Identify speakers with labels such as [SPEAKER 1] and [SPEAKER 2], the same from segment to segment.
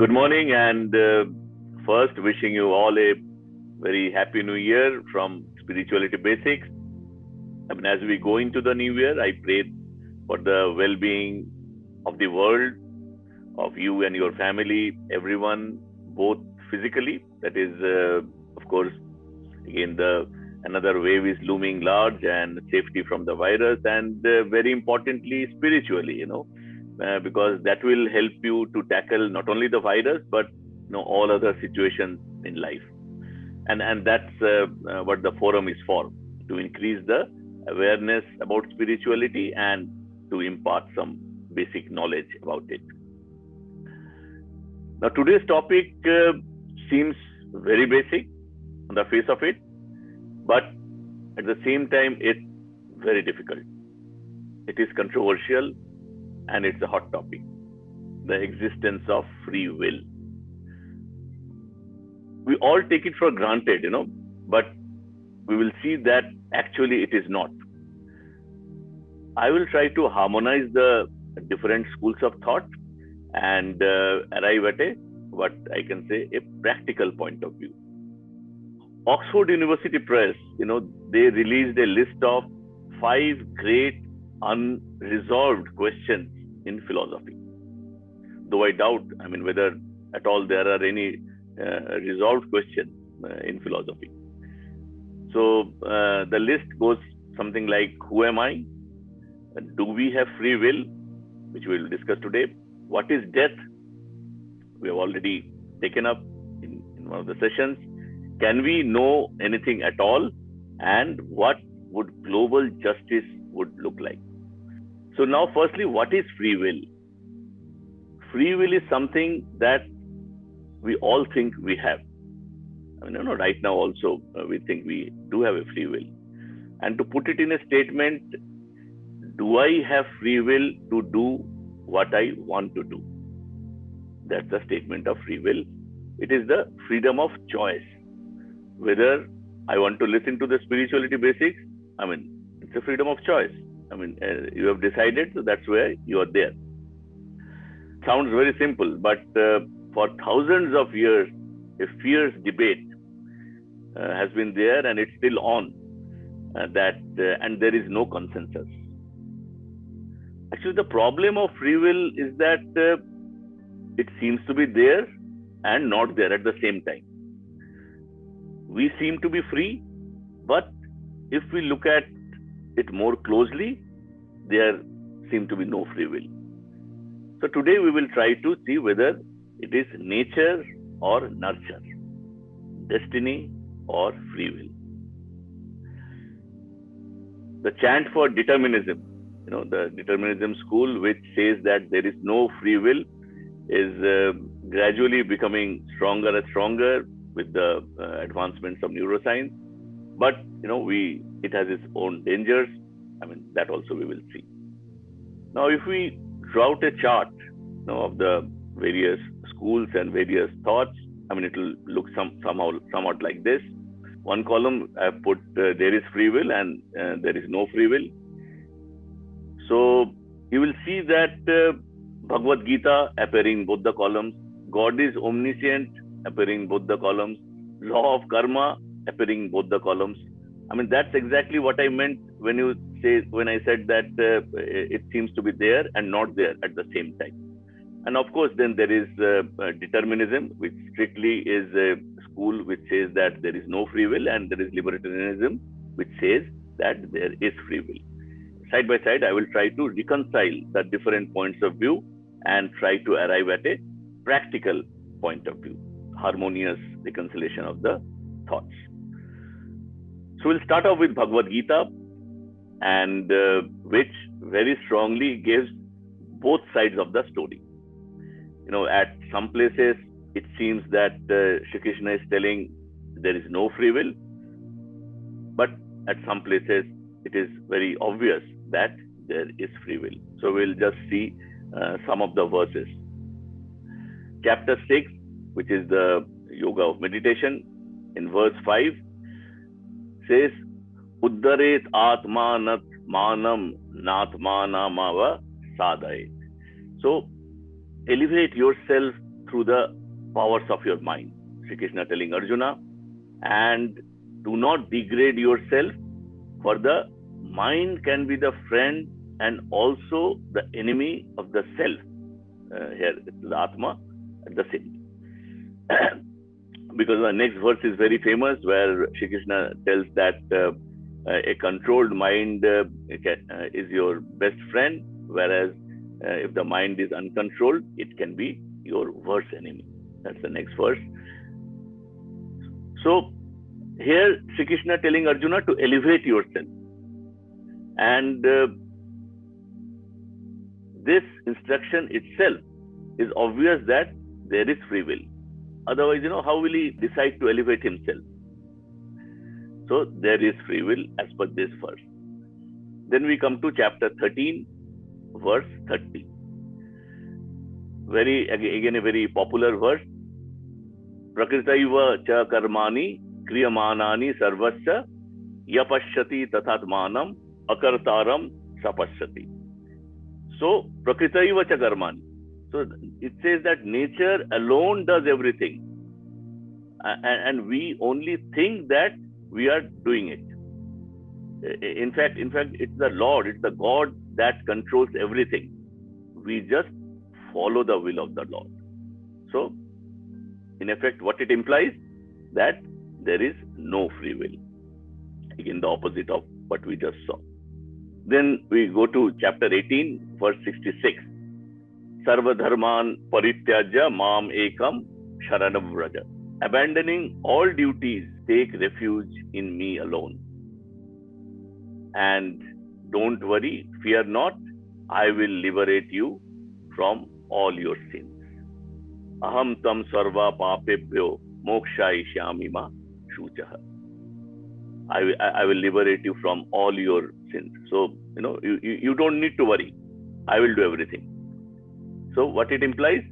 [SPEAKER 1] Good morning, and first wishing you all a very happy new year from Spirituality Basics. As we go into the new year, I pray for the well-being of the world, of you and your family, everyone, both physically. That is, of course, again, another wave is looming large, and safety from the virus, and very importantly, spiritually, because that will help you to tackle not only the virus, but all other situations in life. And that's what the forum is for, to increase the awareness about spirituality and to impart some basic knowledge about it. Now, today's topic seems very basic on the face of it, but at the same time, it's very difficult. It is controversial, and it's a hot topic: the existence of free will. We all take it for granted, but we will see that actually it is not. I will try to harmonize the different schools of thought and arrive at what I can say, a practical point of view. Oxford University Press, they released a list of 5 great unresolved questions in philosophy. Though I doubt, whether at all there are any resolved questions in philosophy. So the list goes something like: who am I? Do we have free will? Which we will discuss today. What is death? We have already taken up in one of the sessions. Can we know anything at all? And what would global justice would look like? So now, firstly, what is free will? Free will is something that we all think we have. Right now also we think we do have a free will. And to put it in a statement, do I have free will to do what I want to do? That's the statement of free will. It is the freedom of choice. Whether I want to listen to the spirituality basics, it's a freedom of choice. You have decided, so that's where you are there. Sounds very simple, but for thousands of years, a fierce debate has been there, and it's still on. And there is no consensus. Actually, the problem of free will is that it seems to be there and not there at the same time. We seem to be free, but if we look at it more closely, there seems to be no free will. So today we will try to see whether it is nature or nurture, destiny or free will. The chant for determinism, the determinism school, which says that there is no free will, is gradually becoming stronger and stronger with the advancements of neuroscience. But it has its own dangers. That also we will see. Now, if we draw out a chart of the various schools and various thoughts, it will look somewhat like this. One column I have put there is free will, and there is no free will. So you will see that Bhagwad Gita appearing in both the columns, God is omniscient appearing in both the columns, law of karma appearing in both the columns. That's exactly what I meant when I said that it seems to be there and not there at the same time. And of course, then there is determinism, which strictly is a school which says that there is no free will, and there is libertarianism, which says that there is free will. Side by side, I will try to reconcile the different points of view and try to arrive at a practical point of view, harmonious reconciliation of the thoughts. So we'll start off with Bhagwad Gita, and which very strongly gives both sides of the story. At some places, it seems that Shri Krishna is telling there is no free will, but at some places, it is very obvious that there is free will. So we'll just see some of the verses. Chapter 6, which is the Yoga of Meditation, in verse 5, says, Uddaret atmanat manam natmanamava sadhayet. So elevate yourself through the powers of your mind. Shri Krishna telling Arjuna, and do not degrade yourself, for the mind can be the friend and also the enemy of the self. Here it's the Atma at the same time. Because the next verse is very famous, where Shri Krishna tells that a controlled mind is your best friend, whereas if the mind is uncontrolled, it can be your worst enemy. That's the next verse. So here Shri Krishna telling Arjuna to elevate yourself. And this instruction itself is obvious that there is free will. Otherwise, how will he decide to elevate himself? So there is free will as per this verse. Then we come to chapter 13, verse 30. Again a very popular verse. Prakritaiva cha karmani kriyamanani sarvasya yapashyati tathatmanam akartaram sapashyati. So prakritaiva cha karmani. So it says that nature alone does everything, and we only think that we are doing it. In fact, it's the Lord, it's the God that controls everything. We just follow the will of the Lord. So, in effect, what it implies, that there is no free will. Again, the opposite of what we just saw. Then we go to chapter 18, verse 66. Sarva dharman parityajya mam ekam sharanam vraja. Abandoning all duties, take refuge in me alone. And don't worry, fear not, I will liberate you from all your sins. Aham tam sarva papebhyo mokshayishyami ma shuchaha. I will liberate you from all your sins. So, you don't need to worry. I will do everything. So what it implies?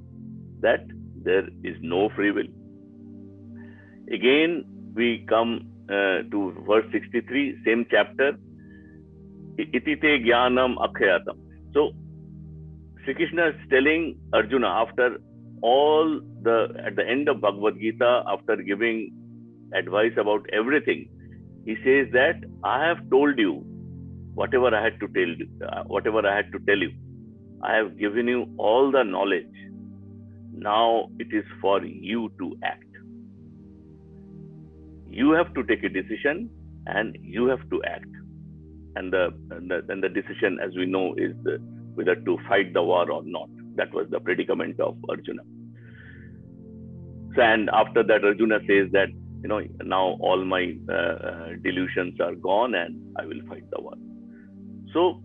[SPEAKER 1] That there is no free will. Again, we come to verse 63, same chapter. Itite jnanam akhayatam. So Shri Krishna is telling Arjuna, at the end of Bhagwad Gita, after giving advice about everything, he says that I have told you whatever I had to tell you. I have given you all the knowledge. Now it is for you to act. You have to take a decision and you have to act. And the decision, as we know, is whether to fight the war or not. That was the predicament of Arjuna. So, and after that, Arjuna says that, now all my delusions are gone and I will fight the war. So,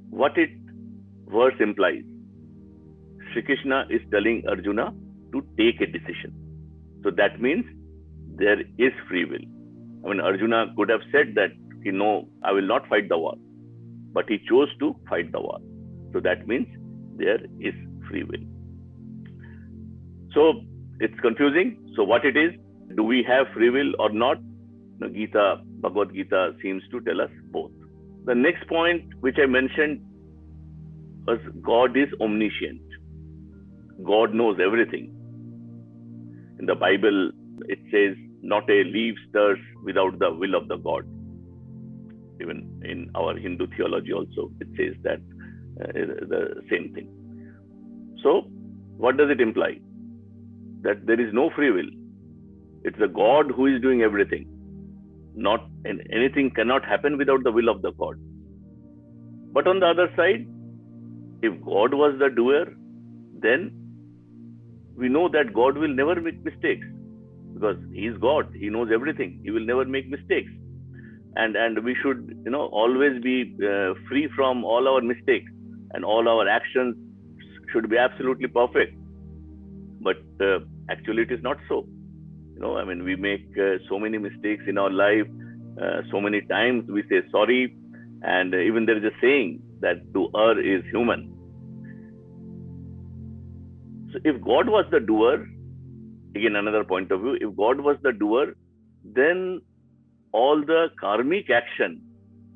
[SPEAKER 1] what it verse implies, Shri Krishna is telling Arjuna to take a decision. So that means there is free will. Arjuna could have said that, I will not fight the war. But he chose to fight the war. So that means there is free will. So it's confusing. So what it is, do we have free will or not? Bhagwad Gita seems to tell us both. The next point which I mentioned was God is omniscient. God knows everything. In the Bible, it says, not a leaf stirs without the will of the God. Even in our Hindu theology also, it says that the same thing. So, what does it imply? That there is no free will. It's the God who is doing everything. Anything cannot happen without the will of the God. But on the other side, if God was the doer, then we know that God will never make mistakes, because He is God. He knows everything. He will never make mistakes. And we should, always be free from all our mistakes, and all our actions should be absolutely perfect. But actually, it is not so. We make so many mistakes in our life. So many times we say sorry, and even there is a saying that to err is human. So if God was the doer, again another point of view, if God was the doer, then all the karmic action,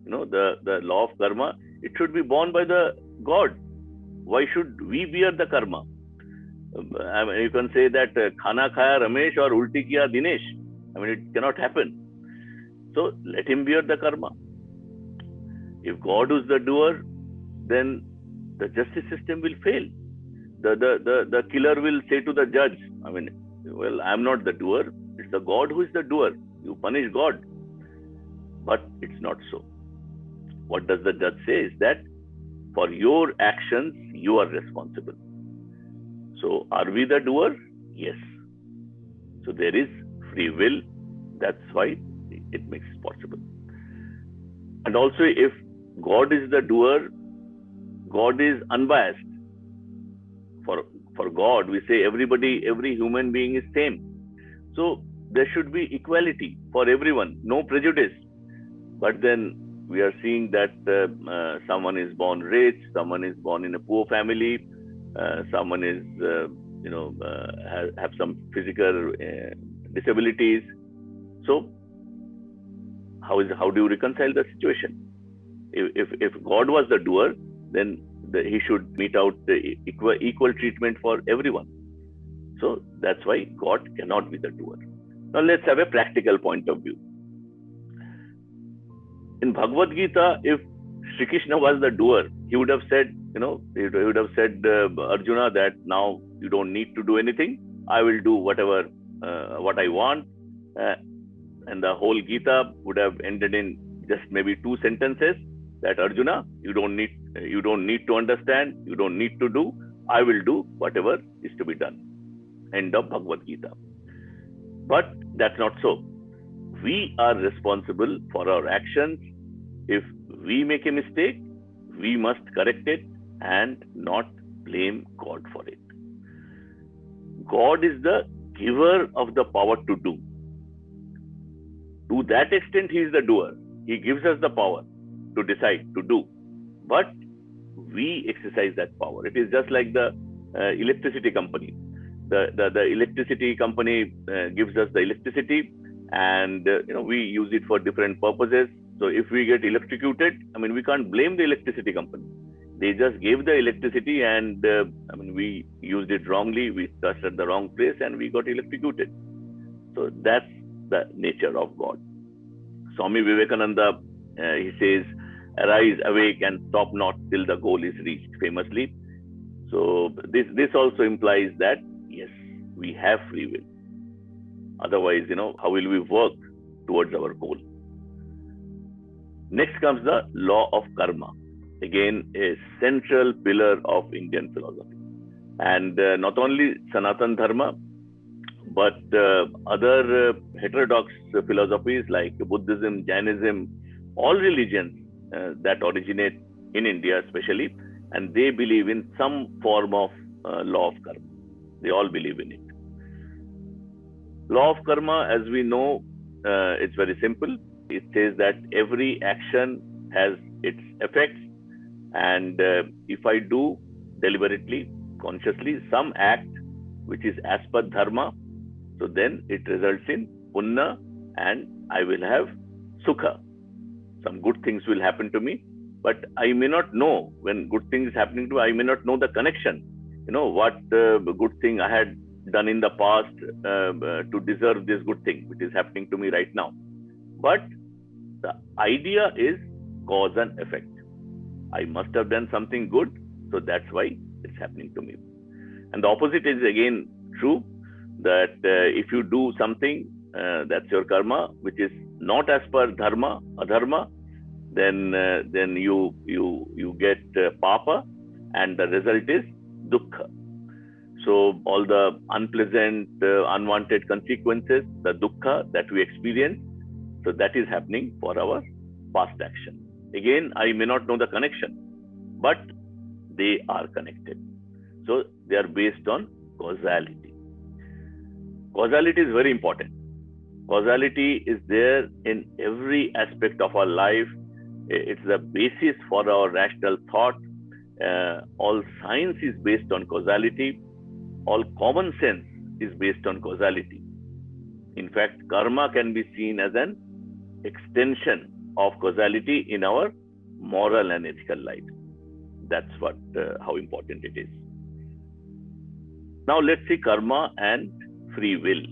[SPEAKER 1] the law of karma, it should be borne by the God. Why should we bear the karma? I mean, you can say that khana khaya Ramesh or ulti kiya Dinesh. I mean, it cannot happen. So let him bear the karma. If God is the doer, then the justice system will fail. The killer will say to the judge, I mean, well, I'm not the doer. It's the God who is the doer. You punish God. But it's not so. What does the judge say is that for your actions, you are responsible. So are we the doer? Yes. So there is free will. That's why it makes it possible. And also, if God is the doer, God is unbiased. For God, we say every human being is same. So there should be equality for everyone, no prejudice. But then we are seeing that someone is born rich, someone is born in a poor family, someone is, have some physical disabilities. So how do you reconcile the situation? If God was the doer, then he should mete out the equal treatment for everyone. So that's why God cannot be the doer. Now let's have a practical point of view. In Bhagwad Gita, if Sri Krishna was the doer, he would have said, Arjuna, that now you don't need to do anything. I will do what I want. And the whole Gita would have ended in just maybe 2 sentences, that Arjuna, you don't need to understand, you don't need to do. I will do whatever is to be done. End of Bhagwad Gita. But that's not so. We are responsible for our actions. If we make a mistake, we must correct it and not blame God for it. God is the giver of the power to do. To that extent, he is the doer. He gives us the power to decide, to do. But we exercise that power. It is just like the electricity company. The electricity company gives us the electricity, and we use it for different purposes. So if we get electrocuted, I mean, we can't blame the electricity company. They just gave the electricity, and we used it wrongly. We touched at the wrong place, and we got electrocuted. So that's the nature of God. Swami Vivekananda, he says, "Arise, awake, and stop not till the goal is reached," famously. So this also implies that yes, we have free will. Otherwise, how will we work towards our goal? Next comes the law of karma. Again, a central pillar of Indian philosophy. And not only Sanatan Dharma, but other heterodox philosophies like Buddhism, Jainism, all religions that originate in India especially, and they believe in some form of law of karma. They all believe in it. Law of karma, as we know, it's very simple. It says that every action has its effects, and if I do deliberately, consciously, some act which is as per dharma, so then it results in punna, and I will have sukha. Some good things will happen to me, but I may not know when good things is happening to me. I may not know the connection. What good thing I had done in the past to deserve this good thing which is happening to me right now. But the idea is cause and effect. I must have done something good, so that's why it's happening to me. And the opposite is again true, that if you do something, that's your karma, which is not as per dharma, adharma, then you get papa, and the result is dukkha. So all the unpleasant, unwanted consequences, the dukkha that we experience, so that is happening for our past action. Again, I may not know the connection, but they are connected. So they are based on causality. Causality is very important. Causality is there in every aspect of our life. It's the basis for our rational thought. All science is based on causality. All common sense is based on causality. In fact, karma can be seen as an extension of causality in our moral and ethical life. That's how important it is. Now let's see karma and free will.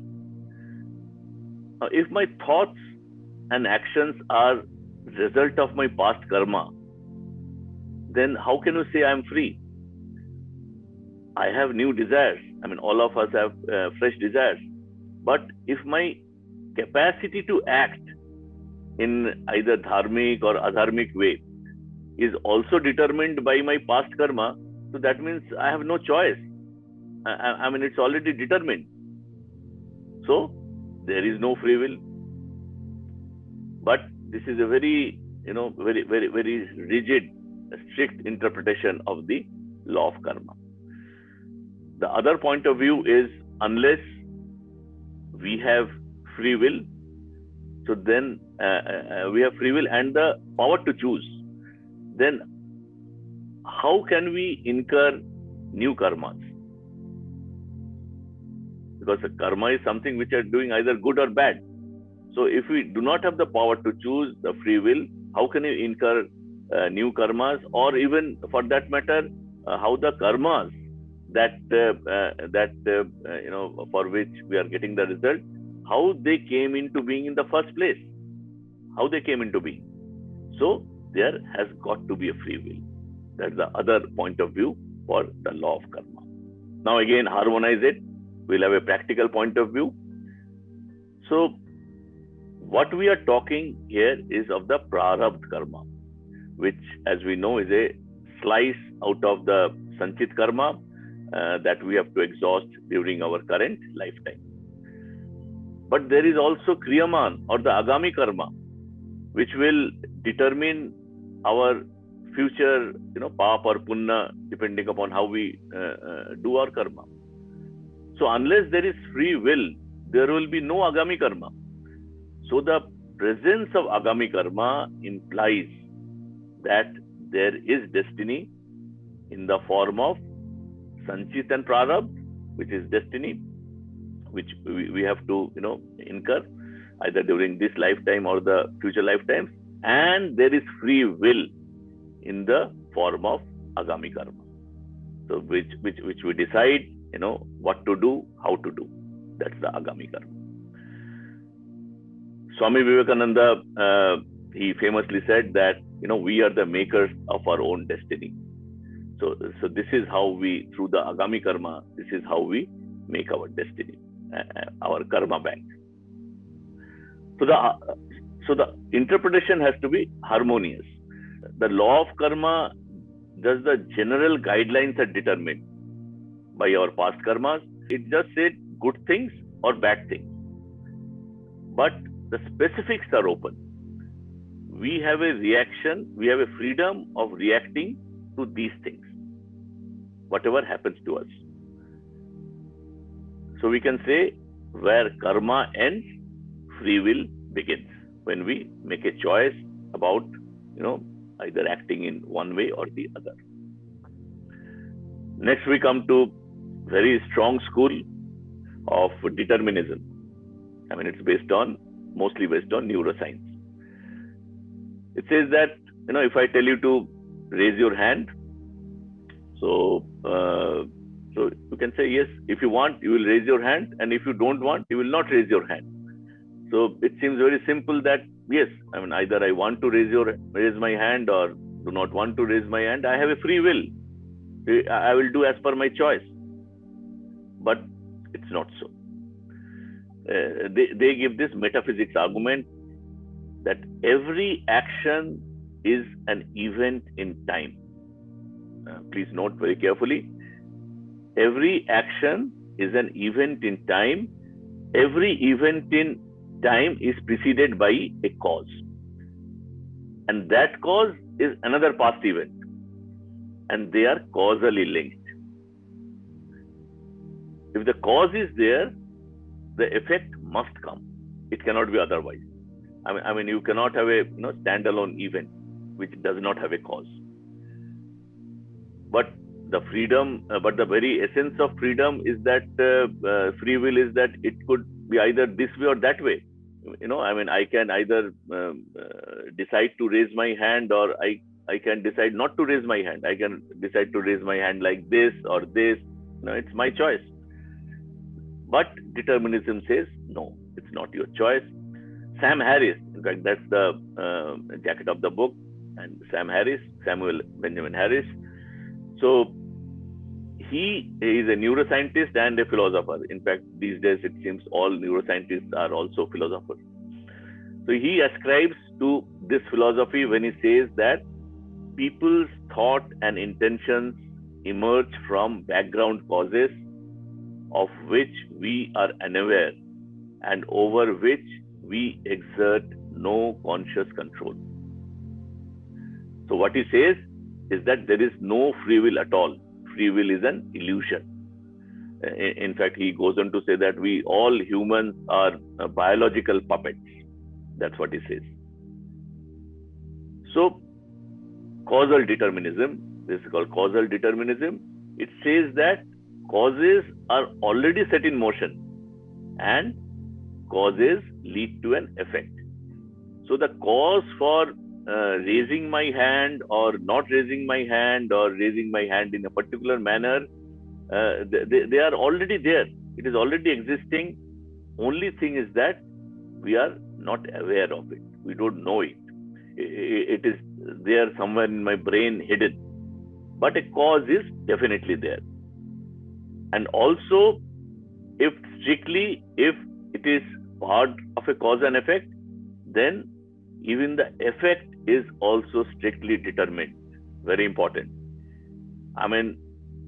[SPEAKER 1] Now, if my thoughts and actions are result of my past karma, then how can you say I'm free? I have new desires. I mean, all of us have fresh desires. But if my capacity to act in either dharmic or adharmic way is also determined by my past karma, so that means I have no choice. I mean, it's already determined. So there is no free will. But this is a very, very rigid, strict interpretation of the law of karma. The other point of view is, unless we have free will, so then we have free will and the power to choose, then how can we incur new karmas? Because the karma is something which are doing either good or bad. So if we do not have the power to choose, the free will, how can you incur new karmas? Or even for that matter, how the karmas that for which we are getting the result, how they came into being in the first place, how they came into being. So there has got to be a free will. That's the other point of view for the law of karma. Now again, harmonize it. We'll have a practical point of view. So what we are talking here is of the prarabdha karma, which, as we know, is a slice out of the sanchit karma that we have to exhaust during our current lifetime. But there is also kriyaman or the agami karma, which will determine our future, papa or punna, depending upon how we do our karma. So unless there is free will, there will be no agami karma. So the presence of agami karma implies that there is destiny in the form of sanchit and prarabdha, which is destiny, which we have to incur either during this lifetime or the future lifetimes, and there is free will in the form of agami karma. So which we decide what to do, how to do. That's the agami karma. Swami Vivekananda, he famously said that we are the makers of our own destiny. So this is how we, through the agami karma, this is how we make our destiny, our karma bank. So the interpretation has to be harmonious. The law of karma, thus the general guidelines are determined by our past karmas. It just said good things or bad things. But the specifics are open. We have a reaction, we have a freedom of reacting to these things, whatever happens to us. So we can say where karma ends, free will begins. When we make a choice about, either acting in one way or the other. Next we come to very strong school of determinism. I mean, it's mostly based on neuroscience. It says that, if I tell you to raise your hand, so you can say yes. If you want, you will raise your hand, and if you don't want, you will not raise your hand. So it seems very simple that yes, I mean, either I want to raise my hand or do not want to raise my hand. I have a free will. I will do as per my choice. But it's not so. They give this metaphysics argument that every action is an event in time. Please note very carefully. Every action is an event in time. Every event in time is preceded by a cause. And that cause is another past event. And they are causally linked. If the cause is there, the effect must come. It cannot be otherwise. I mean, you cannot have a standalone event which does not have a cause. But the very essence of freedom is that free will is that it could be either this way or that way. I mean, I can either decide to raise my hand, or I can decide not to raise my hand. I can decide to raise my hand like this or this. It's my choice. But determinism says, no, it's not your choice. Sam Harris, in fact, that's the jacket of the book, and Samuel Benjamin Harris. So he is a neuroscientist and a philosopher. In fact, these days it seems all neuroscientists are also philosophers. So he ascribes to this philosophy when he says that people's thought and intentions emerge from background causes of which we are unaware and over which we exert no conscious control. So what he says is that there is no free will at all. Free will is an illusion. In fact, he goes on to say that we all humans are biological puppets. That's what he says. So causal determinism, this is called causal determinism. It says that causes are already set in motion and causes lead to an effect. So the cause for raising my hand or not raising my hand or raising my hand in a particular manner, they are already there. It is already existing. Only thing is that we are not aware of it. We don't know it. It is there somewhere in my brain hidden. But a cause is definitely there. And also, if it is part of a cause and effect, then even the effect is also strictly determined. Very important. I mean,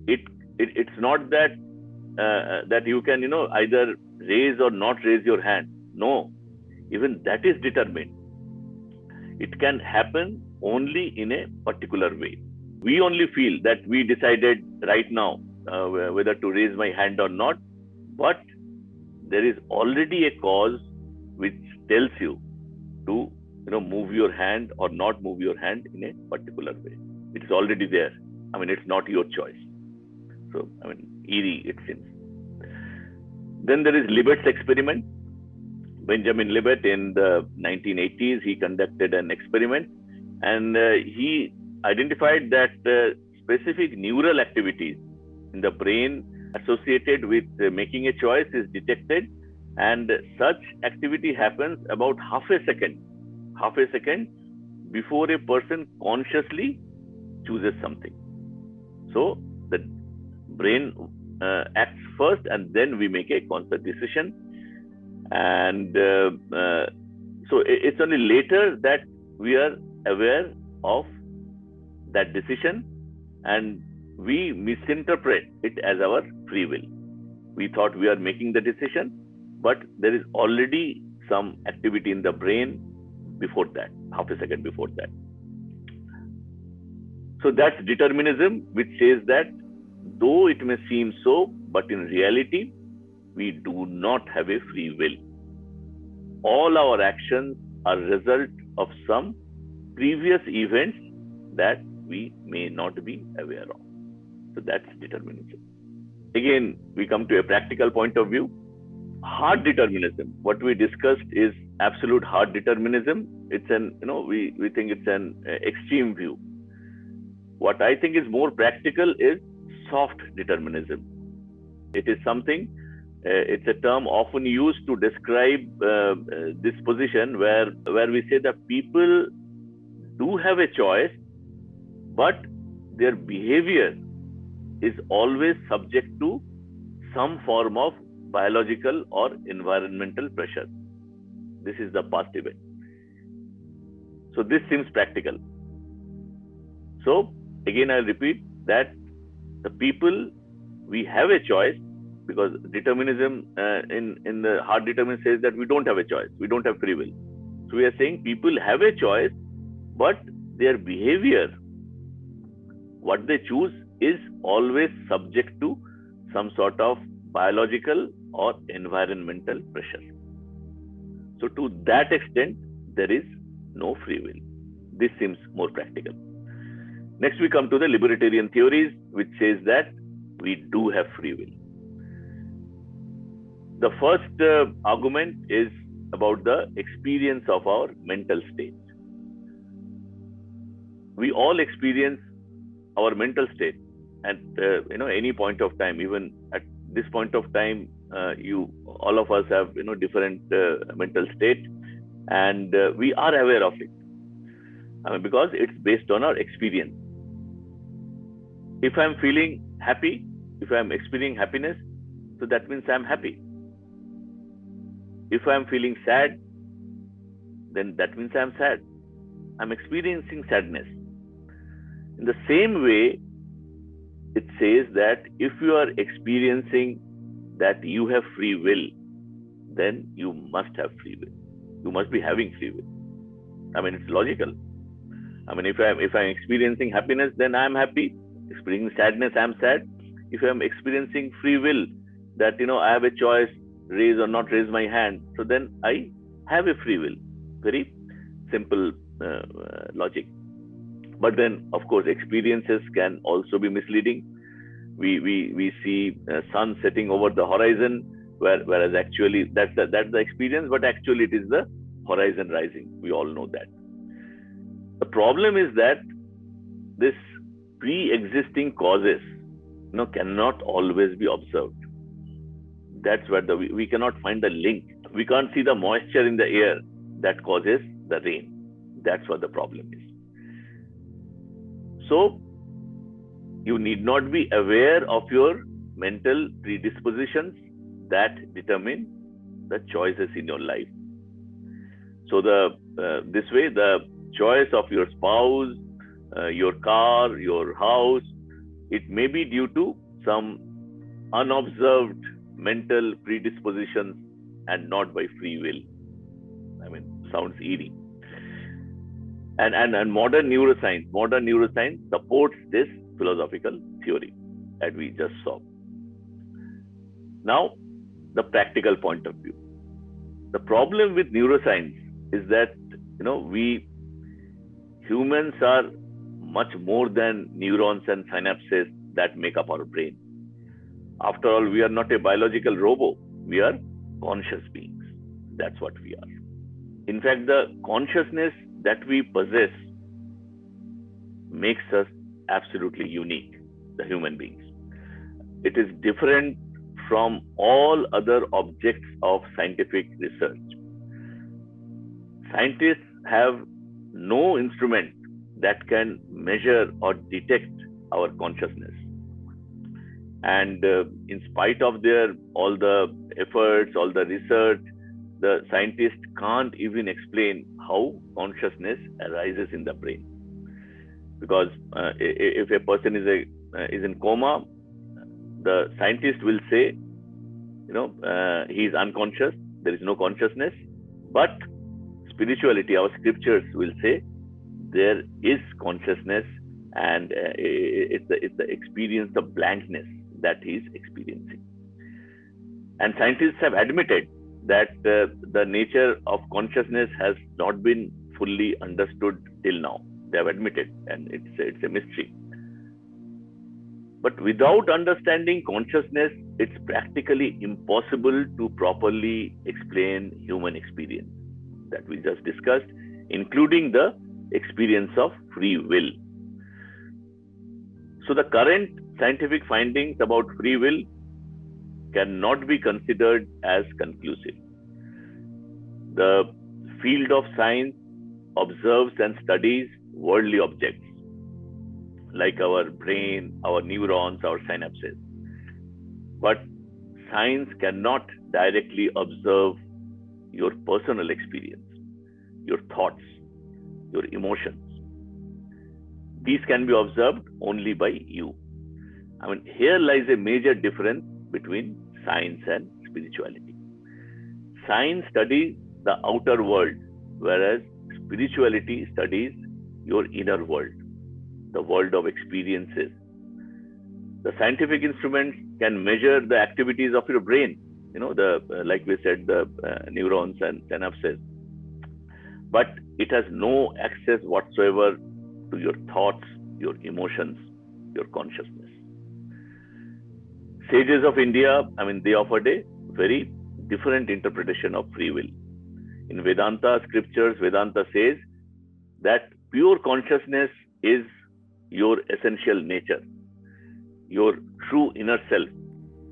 [SPEAKER 1] it's not that that you can either raise or not raise your hand. No, even that is determined. It can happen only in a particular way. We only feel that we decided right now whether to raise my hand or not, but there is already a cause which tells you to move your hand or not move your hand in a particular way. It is already there. I mean, it's not your choice. So, I mean, eerie it seems. Then there is Libert's experiment. Benjamin Libet in the 1980s, he conducted an experiment and he identified that specific neural activities in the brain associated with making a choice is detected, and such activity happens about half a second before a person consciously chooses something. So the brain acts first and then we make a conscious decision. And so it's only later that we are aware of that decision and we misinterpret it as our free will. We thought we are making the decision, but there is already some activity in the brain before that, half a second before that. So that's determinism, which says that though it may seem so, but in reality, we do not have a free will. All our actions are result of some previous events that we may not be aware of. So that's determinism. Again, we come to a practical point of view. Hard determinism. What we discussed is absolute hard determinism. It's we think it's an extreme view. What I think is more practical is soft determinism. It is something, it's a term often used to describe this position where we say that people do have a choice, but their behavior is always subject to some form of biological or environmental pressure. This is the past event. So this seems practical. So again, I'll repeat that the people, we have a choice, because determinism in the hard determinism says that we don't have a choice. We don't have free will. So we are saying people have a choice, but their behavior, what they choose, is always subject to some sort of biological or environmental pressure. So to that extent, there is no free will. This seems more practical. Next, we come to the libertarian theories, which says that we do have free will. The first argument is about the experience of our mental state. We all experience our mental state at any point of time. Even at this point of time, all of us have different mental state, and we are aware of it. Because it's based on our experience. If I'm feeling happy, if I'm experiencing happiness, so that means I'm happy. If I'm feeling sad, then that means I'm sad. I'm experiencing sadness. In the same way, it says that if you are experiencing that you have free will, then you must have free will. You must be having free will. It's logical. If I'm experiencing happiness, then I'm happy. Experiencing sadness, I'm sad. If I'm experiencing free will, that I have a choice, raise or not raise my hand, so then I have a free will. Very simple logic. But then, of course, experiences can also be misleading. We see sun setting over the horizon, whereas actually that's the experience, but actually it is the horizon rising. We all know that. The problem is that this pre-existing causes cannot always be observed. That's where we cannot find the link. We can't see the moisture in the air that causes the rain. That's what the problem is. So you need not be aware of your mental predispositions that determine the choices in your life. So this way, the choice of your spouse, your car, your house, it may be due to some unobserved mental predispositions and not by free will. Sounds eerie. And modern neuroscience supports this philosophical theory that we just saw. Now, the practical point of view. The problem with neuroscience is that we humans are much more than neurons and synapses that make up our brain. After all, we are not a biological robot. We are conscious beings. That's what we are. In fact, the consciousness that we possess makes us absolutely unique, the human beings. It is different from all other objects of scientific research. Scientists have no instrument that can measure or detect our consciousness. And in spite of all the efforts, all the research, the scientists can't even explain how consciousness arises in the brain. Because if a person is in coma, the scientist will say, he is unconscious, there is no consciousness. But spirituality, our scriptures will say, there is consciousness, and it's the experience of blankness that he is experiencing. And scientists have admitted that the nature of consciousness has not been fully understood till now. They have admitted, and it's a mystery. But without understanding consciousness, it's practically impossible to properly explain human experience that we just discussed, including the experience of free will. So the current scientific findings about free will cannot be considered as conclusive. The field of science observes and studies worldly objects like our brain, our neurons, our synapses. But science cannot directly observe your personal experience, your thoughts, your emotions. These can be observed only by you. Here lies a major difference between science and spirituality. Science studies the outer world, whereas spirituality studies your inner world, the world of experiences. The scientific instruments can measure the activities of your brain, like we said, the neurons and synapses. But it has no access whatsoever to your thoughts, your emotions, your consciousness. Sages of India, they offered a very different interpretation of free will. In Vedanta scriptures, Vedanta says that pure consciousness is your essential nature, your true inner self,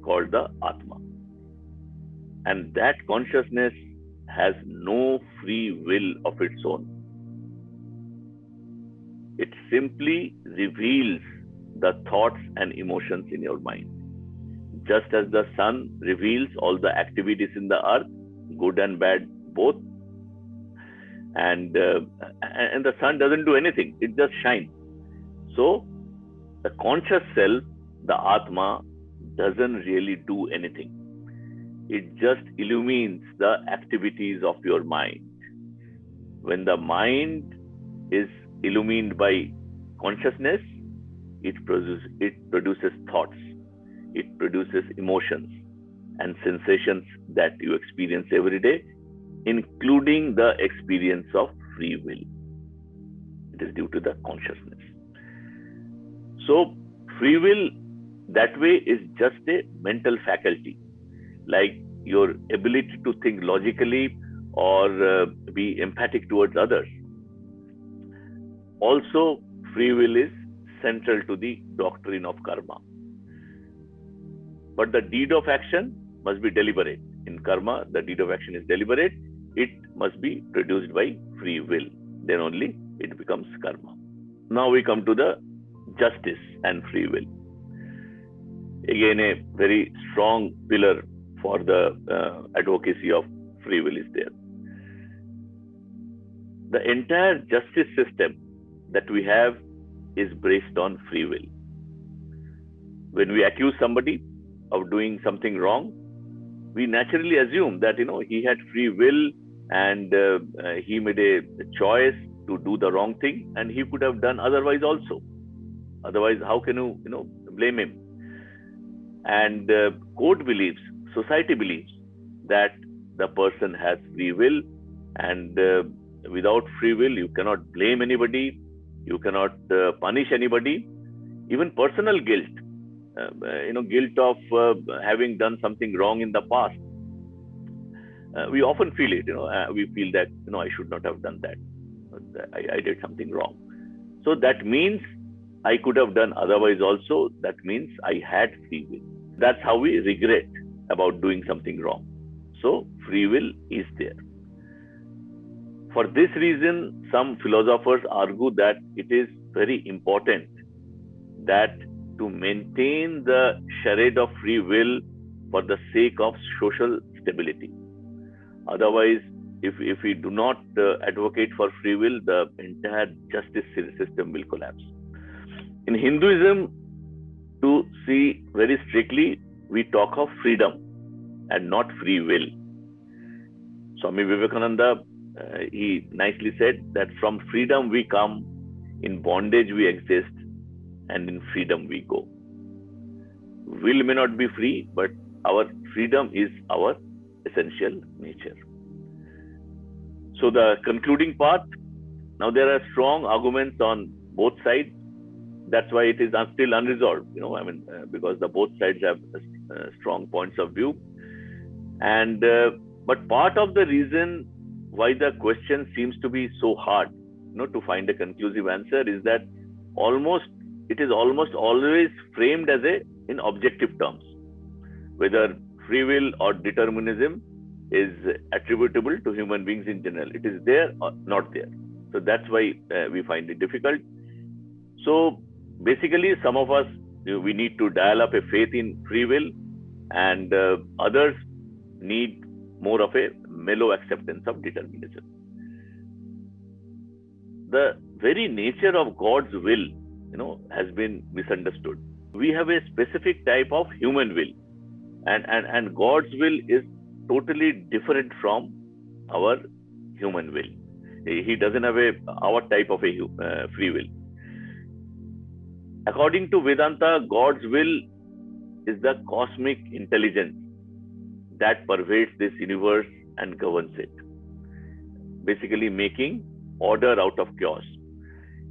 [SPEAKER 1] called the Atma. And that consciousness has no free will of its own. It simply reveals the thoughts and emotions in your mind. Just as the sun reveals all the activities in the earth, good and bad both, and the sun doesn't do anything, it just shines. So the conscious self, the Atma, doesn't really do anything. It just illumines the activities of your mind. When the mind is illumined by consciousness, it produces thoughts, it produces emotions and sensations that you experience every day, including the experience of free will. It is due to the consciousness. So free will that way is just a mental faculty, like your ability to think logically or be empathic towards others. Also, free will is central to the doctrine of karma. But the deed of action must be deliberate. In karma, the deed of action is deliberate. It must be produced by free will. Then only it becomes karma. Now we come to the justice and free will. Again, a very strong pillar for the advocacy of free will is there. The entire justice system that we have is based on free will. When we accuse somebody of doing something wrong, we naturally assume that he had free will and he made a choice to do the wrong thing, and he could have done otherwise also. Otherwise, how can you blame him? And court believes, society believes that the person has free will, and without free will, you cannot blame anybody, you cannot punish anybody. Even personal guilt, guilt of having done something wrong in the past. We often feel it, we feel that, I should not have done that. I did something wrong. So that means I could have done otherwise also. That means I had free will. That's how we regret about doing something wrong. So free will is there. For this reason, some philosophers argue that it is very important that to maintain the charade of free will for the sake of social stability. Otherwise, if we do not advocate for free will, the entire justice system will collapse. In Hinduism, to see very strictly, we talk of freedom and not free will. Swami Vivekananda, he nicely said that from freedom we come, in bondage we exist, and in freedom we go. Will may not be free, but our freedom is our essential nature. So the concluding part, now there are strong arguments on both sides. That's why it is still unresolved, because the both sides have strong points of view. And but part of the reason why the question seems to be so hard, to find a conclusive answer is that it is almost always framed as in objective terms, whether free will or determinism is attributable to human beings in general. It is there or not there. So that's why we find it difficult. So basically, some of us, we need to dial up a faith in free will, and others need more of a mellow acceptance of determinism. The very nature of God's will, has been misunderstood. We have a specific type of human will, and God's will is totally different from our human will. He doesn't have our type of a free will. According to Vedanta, God's will is the cosmic intelligence that pervades this universe and governs it, basically making order out of chaos.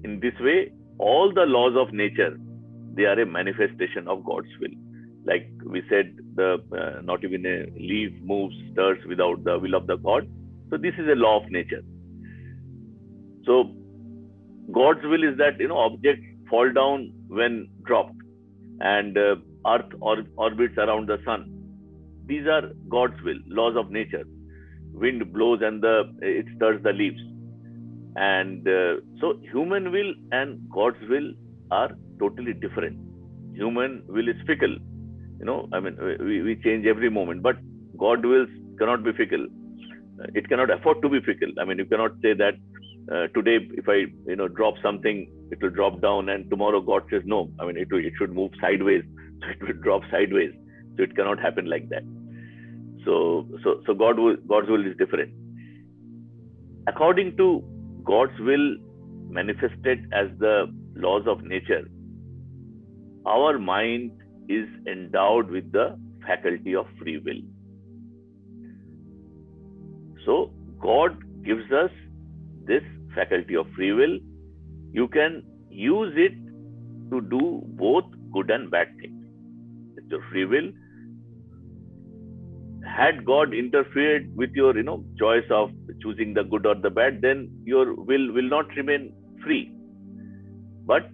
[SPEAKER 1] In this way, all the laws of nature, they are a manifestation of God's will. Like we said, not even a leaf moves, stirs without the will of the God. So this is a law of nature. So God's will is that objects fall down when dropped, and Earth orbits around the sun. these are God's will, laws of nature. Wind blows and it stirs the leaves. And so human will and God's will are totally different. Human will is fickle. We change every moment, but God will cannot be fickle. It cannot afford to be fickle. You cannot say that today if I drop something, it will drop down, and tomorrow God says no. It should move sideways, so it will drop sideways. So it cannot happen like that. So God's will is different. According to God's will manifested as the laws of nature, our mind is endowed with the faculty of free will. So God gives us this faculty of free will. You can use it to do both good and bad things. It's your free will. Had God interfered with your choice of choosing the good or the bad, then your will not remain free. But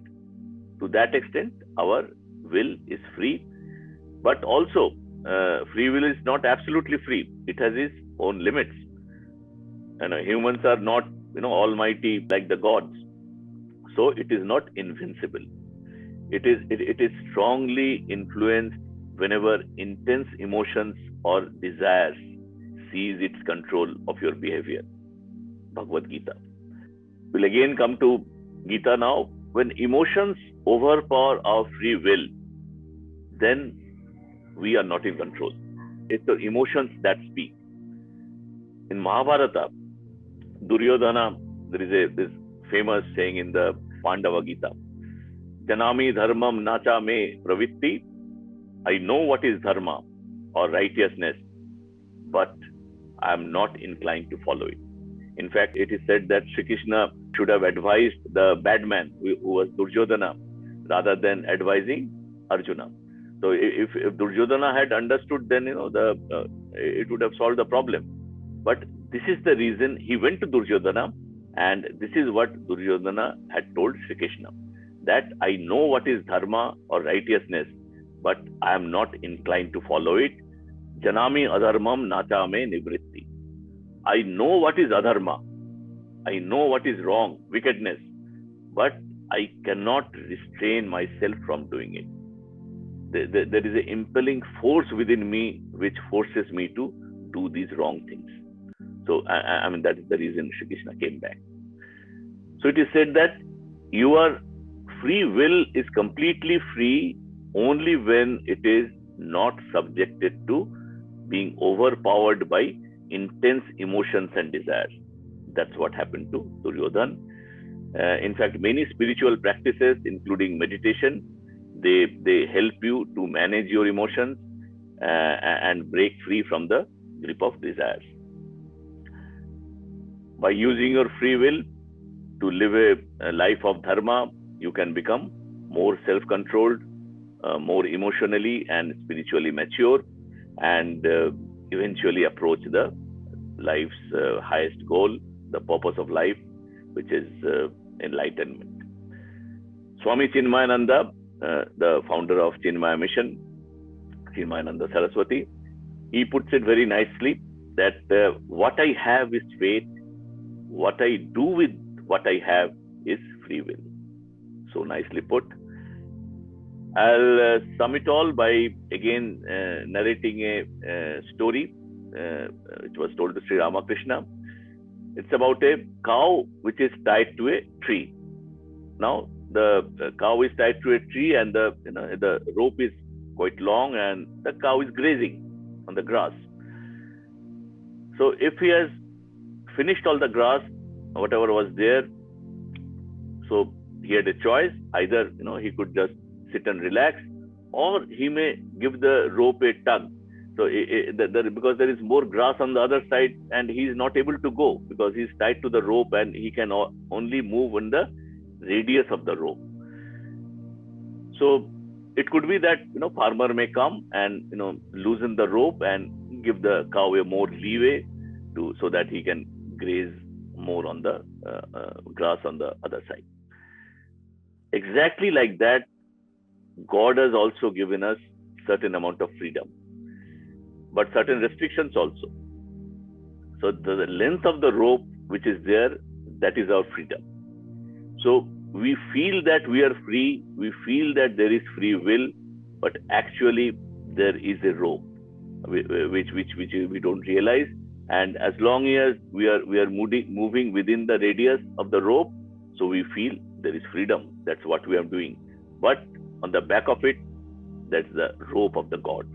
[SPEAKER 1] to that extent, our will is free. But also, free will is not absolutely free. It has its own limits. Humans are not almighty like the gods. So it is not invincible. It is strongly influenced whenever intense emotions or desires seize its control of your behavior. Bhagwad Gita. We'll again come to Gita now. When emotions overpower our free will, then we are not in control. It's the emotions that speak. In Mahabharata, Duryodhana, there is this famous saying in the Pandava Gita, Janami dharmam nacha me pravitti. I know what is dharma or righteousness, but I am not inclined to follow it. In fact, it is said that Sri Krishna should have advised the bad man who was Duryodhana rather than advising Arjuna. So if Duryodhana had understood, then it would have solved the problem. But this is the reason he went to Duryodhana, and this is what Duryodhana had told Sri Krishna, that I know what is dharma or righteousness, but I am not inclined to follow it. Janami adharmam nachame nivritti. I know what is adharma. I know what is wrong, wickedness, but I cannot restrain myself from doing it. There is an impelling force within me which forces me to do these wrong things. So, that is the reason Shri Krishna came back. So it is said that your free will is completely free only when it is not subjected to being overpowered by intense emotions and desires. That's what happened to Duryodhana. In fact, many spiritual practices, including meditation, they help you to manage your emotions and break free from the grip of desires. By using your free will to live a life of dharma, you can become more self-controlled, more emotionally and spiritually mature, and eventually approach the life's highest goal, the purpose of life, which is enlightenment. Swami Chinmayananda, the founder of Chinmaya Mission, Chinmayananda Saraswati, he puts it very nicely that what I have is faith, what I do with what I have is free will. So nicely put. I'll sum it all by again narrating a story which was told to Sri Ramakrishna. It's about a cow which is tied to a tree. Now the cow is tied to a tree, and the rope is quite long, and the cow is grazing on the grass. So if he has finished all the grass, whatever was there, so he had a choice. Either he could just sit and relax, or he may give the rope a tug. So because there is more grass on the other side, and he is not able to go because he is tied to the rope, and he can only move in the radius of the rope. So it could be that farmer may come and loosen the rope and give the cow a more leeway so that he can graze more on the grass on the other side. Exactly like that, God has also given us certain amount of freedom. but certain restrictions also. So the length of the rope which is there, that is our freedom. So we feel that we are free, we feel that there is free will, but actually there is a rope which we don't realize. And as long as we are moving within the radius of the rope, so we feel there is freedom. That's what we are doing. But on the back of it, that's the rope of the God,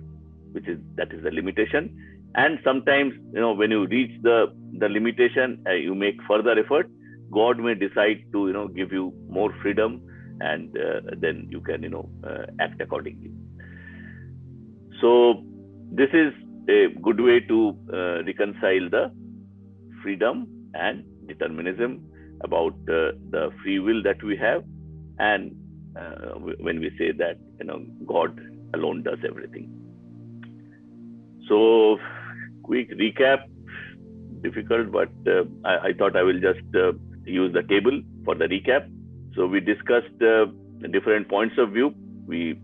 [SPEAKER 1] that is the limitation. And sometimes, when you reach the limitation, you make further effort. God may decide to, give you more freedom, and then you can, act accordingly. So this is a good way to reconcile the freedom and determinism, about the free will that we have, and when we say that God alone does everything. So quick recap, difficult, but I thought I will just use the table for the recap. So we discussed different points of view. We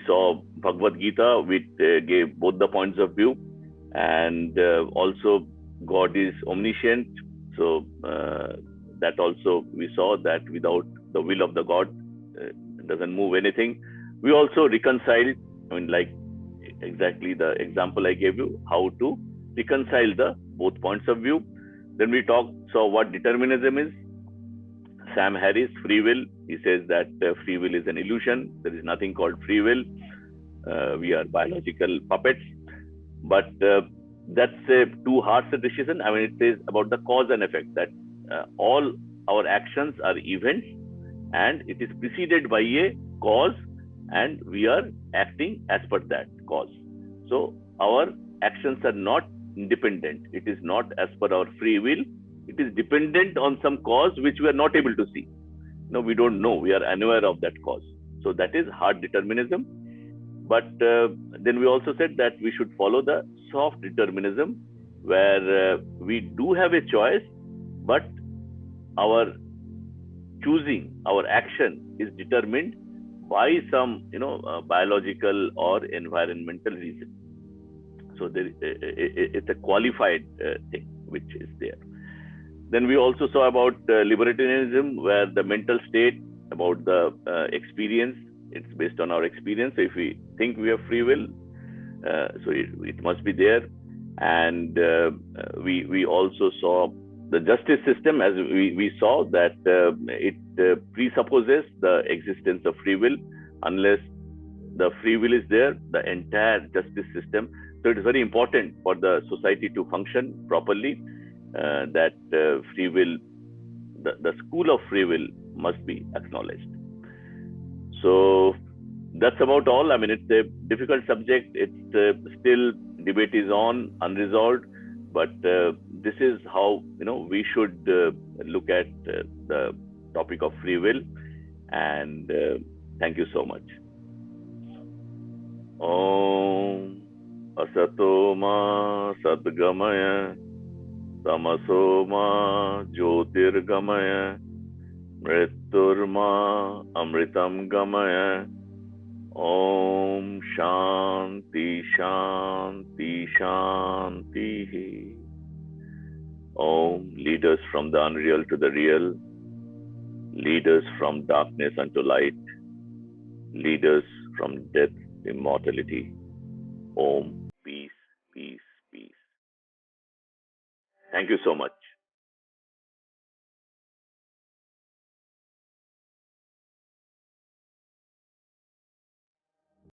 [SPEAKER 1] saw Bhagwad Gita, which gave both the points of view, and also God is omniscient. So that also we saw that without the will of the God, it doesn't move anything. We also reconciled, like exactly the example I gave you, how to reconcile the both points of view. Then we saw what determinism is. Sam Harris, free will. He says that free will is an illusion. There is nothing called free will. We are biological puppets. But that's a too harsh a decision. It says about the cause and effect, that all our actions are events, and it is preceded by a cause, and we are acting as per that cause. So our actions are not independent. It is not as per our free will. It is dependent on some cause which we are not able to see. We don't know. We are unaware of that cause. So that is hard determinism. But then we also said that we should follow the soft determinism, where we do have a choice, but our choosing, our action is determined by some, biological or environmental reason. So it's a qualified thing which is there. Then we also saw about libertarianism, where the mental state, about the experience, it's based on our experience. So if we think we have free will, so it must be there. And we also saw the justice system, as we saw that it presupposes the existence of free will. Unless the free will is there, the entire justice system. So it is very important for the society to function properly, that free will, the school of free will must be acknowledged. So that's about all. It's a difficult subject. It's still debate is on, unresolved, but this is how we should look at the topic of free will. And thank you so much. Om Asato Ma Sadgamaya Tamaso Ma Jyotirgamaya Mriturma Amritam Gamaya. Om Shanti Shanti Shanti. Om, lead us from the unreal to the real. Lead us from darkness unto light. Lead us from death to immortality. Om, peace, peace, peace. Thank you so much.